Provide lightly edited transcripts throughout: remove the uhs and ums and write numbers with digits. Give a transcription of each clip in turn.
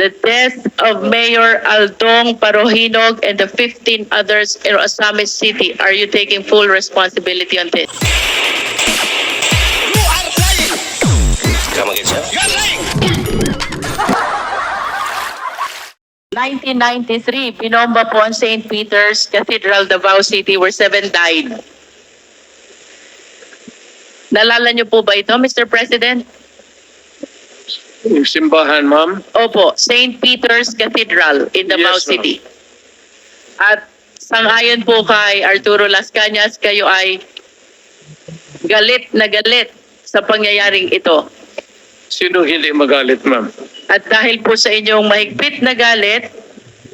the death of Mayor Aldong Parohinog and the 15 others in Osamis City. Are you taking full responsibility on this? You are lying. Come again, sir. You are lying. 1993, binomba po ang St. Peter's Cathedral, Davao City, where 7 died. Nalala niyo po ba ito, Mr. President? Yung simbahan, ma'am? Opo, St. Peter's Cathedral in Davao Yes, ma'am. City. At sangayon po kay Arturo Las Cañas, kayo ay galit na galit sa pangyayaring ito. Sino hindi magalit, ma'am? At dahil po sa inyong mahigpit na galit,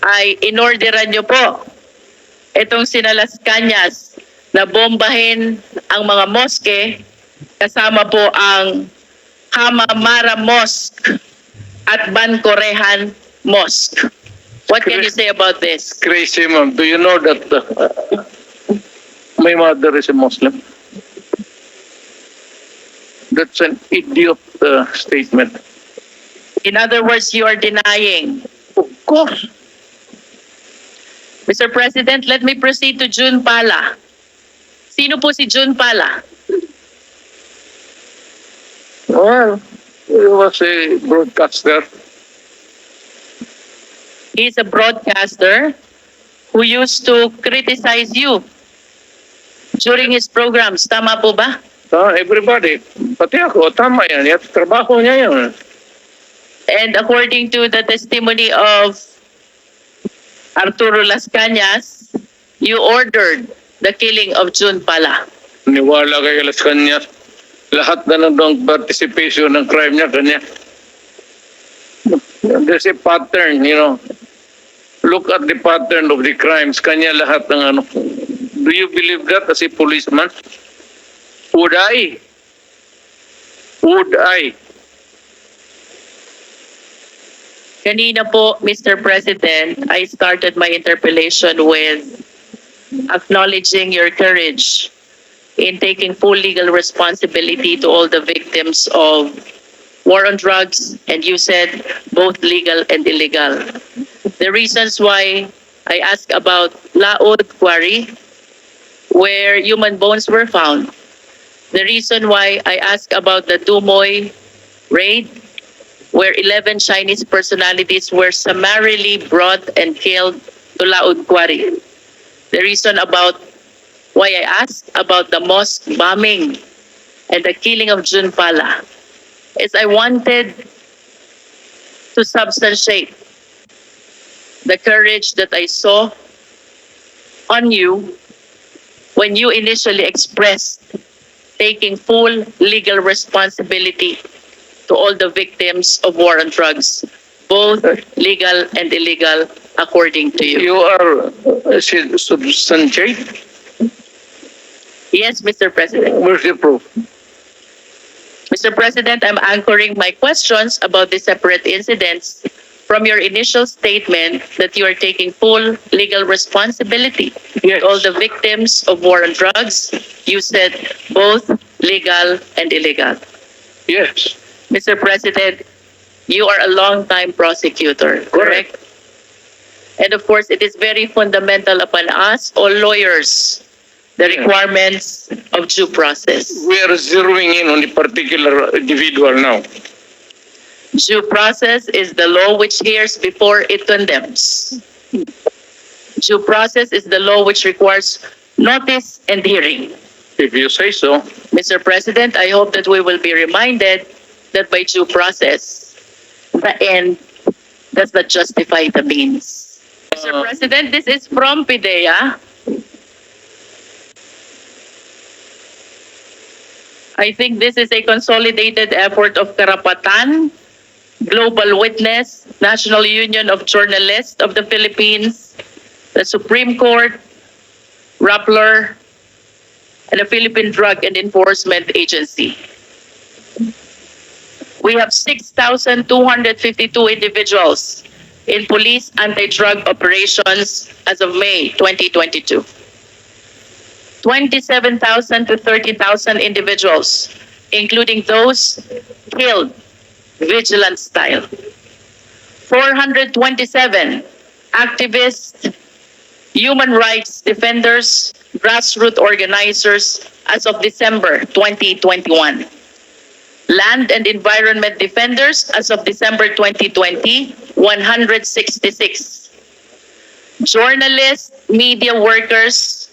ay inorderan niyo po itong sina Las Cañas na bombahin ang mga moske, kasama po ang Hamamara Mosque at Bancorehan Mosque. What can you say about this? Crazy, ma'am. Do you know that my mother is a Muslim? That's an idiot statement. In other words, you are denying. Of course. Mr. President, let me proceed to June Pala. Sino po si June Pala? Well, he was a broadcaster. He's a broadcaster who used to criticize you during his programs. Tama po ba? Everybody, pati ako, tama yan. Yan, trabaho niya yan. And according to the testimony of Arturo Las Cañas, you ordered the killing of June Pala. Niwala kay Las Cañas. Lahat na nandang participation ng crime niya, kanya. There's a pattern, you know. Look at the pattern of the crimes. Kanya lahat ng ano. Do you believe that as a policeman? Would I? Would I? Kanina po, Mr. President, I started my interpellation with acknowledging your courage in taking full legal responsibility to all the victims of war on drugs, and you said both legal and illegal. The reasons why I asked about Laod Quarry, where human bones were found. The reason why I asked about the Dumoy raid, where 11 Chinese personalities were summarily brought and killed to Laod Quarry. The reason about why I asked about the mosque bombing and the killing of June Pala is I wanted to substantiate the courage that I saw on you when you initially expressed taking full legal responsibility to all the victims of war on drugs, both legal and illegal, according to you. You are substantiate? Yes, Mr. President. Where's the proof? Mr. President, I'm anchoring my questions about the separate incidents from your initial statement that you are taking full legal responsibility. Yes. All the victims of war on drugs, you said both legal and illegal. Yes. Mr. President, you are a long-time prosecutor, correct? And of course, it is very fundamental upon us, all lawyers, the requirements of due process. We are zeroing in on a particular individual now. Due process is the law which hears before it condemns. Due process is the law which requires notice and hearing. If you say so. Mr. President, I hope that we will be reminded that by due process, the end does not justify the means. Mr. President, this is from PIDEA. I think this is a consolidated effort of Karapatan, Global Witness, National Union of Journalists of the Philippines, the Supreme Court, Rappler, and the Philippine Drug and Enforcement Agency. We have 6,252 individuals in police anti-drug operations as of May 2022. 27,000 to 30,000 individuals, including those killed vigilant style. 427 activists, human rights defenders, grassroots organizers as of December 2021. Land and environment defenders as of December 2020, 166. Journalists, media workers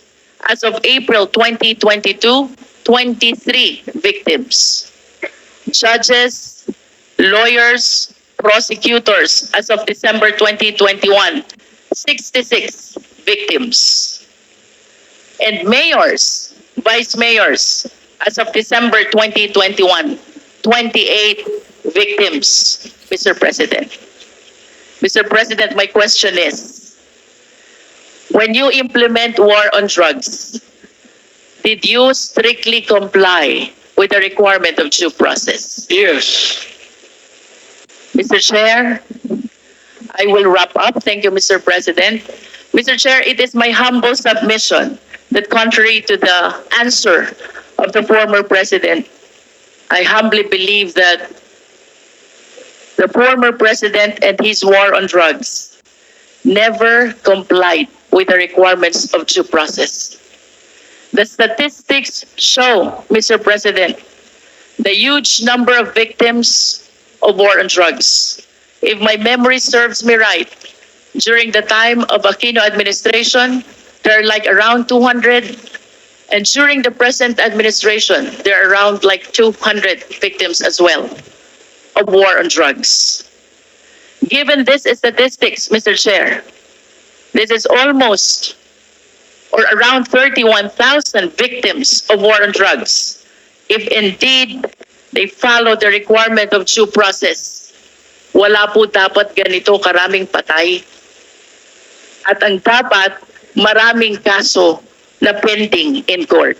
as of April 2022, 23 victims. Judges, lawyers, prosecutors as of December 2021, 66 victims. And mayors, vice mayors as of December 2021, 28 victims, Mr. President. Mr. President, my question is, when you implement war on drugs, did you strictly comply with the requirement of due process? Yes. Mr. Chair, I will wrap up. Thank you, Mr. President. Mr. Chair, it is my humble submission that contrary to the answer of the former president, I humbly believe that the former president and his war on drugs never complied with the requirements of due process. The statistics show, Mr. President, the huge number of victims of war on drugs. If my memory serves me right, during the time of Aquino administration, there are like around 200, and during the present administration, there are around like 200 victims as well of war on drugs. Given this statistics, Mr. Chair, this is almost or around 31,000 victims of war on drugs. If indeed they follow the requirement of due process, wala po dapat ganito karaming patay. At ang dapat, maraming kaso na pending in court.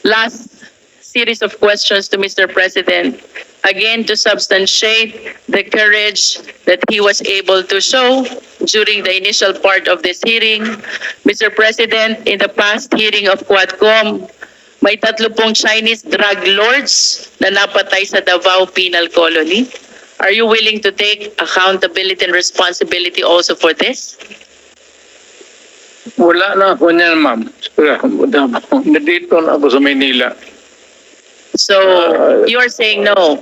Last series of questions to Mr. President, again to substantiate the courage that he was able to show during the initial part of this hearing. Mr. President, in the past hearing of Quadcom, may 30 Chinese drug lords na napatay sa Davao Penal Colony. Are you willing to take accountability and responsibility also for this? Wala na ako niyan, ma'am. Nandito na ako sa Maynila. So, you are saying no.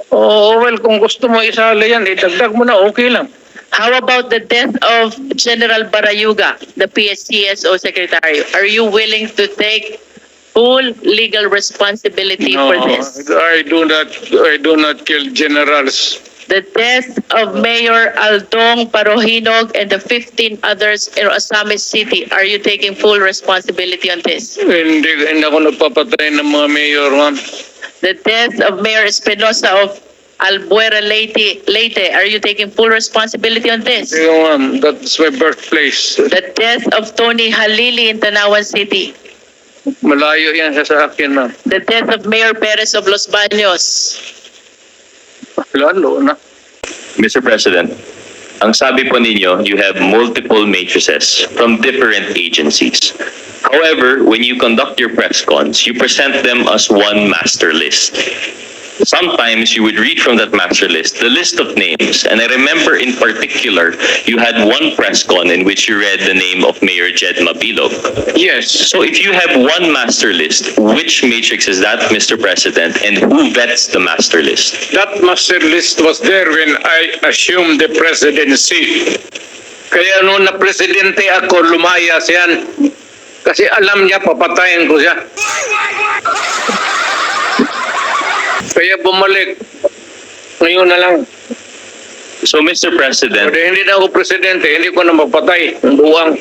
Oh, well, kung gusto mo isali yan, idagdag mo na, okay lang. How about the death of General Barayuga, the PSCSO Secretary? Are you willing to take full legal responsibility for this? I do not kill generals. The death of Mayor Aldong Parohinog and the 15 others in Osamis City. Are you taking full responsibility on this? Hindi ako nagpapatay ng mga mayor, ma'am. The death of Mayor Espinosa of Albuera Leyte. Are you taking full responsibility on this? Sige, ma'am. That's my birthplace. The death of Tony Halili in Tanawan City. Malayo yan sa akin, ma'am. The death of Mayor Perez of Los Baños. Lalo na. Mr. President, ang sabi po ninyo, you have multiple matrices from different agencies. However, when you conduct your press cons, you present them as one master list. Sometimes you would read from that master list the list of names, and I remember in particular you had one press con in which you read the name of Mayor Jed Mabilog. Yes. So if you have one master list, which matrix is that, Mr. President, and who vets the master list? That master list was there when I assumed the presidency. Kaya noon na presidente ako, lumayas yan. Kasi alam niya, papatayin ko siya. Kaya bumalik. Ngayon na lang. So, Mr. President, Hindi na ako presidente, hindi ko na mapatay ang buwang.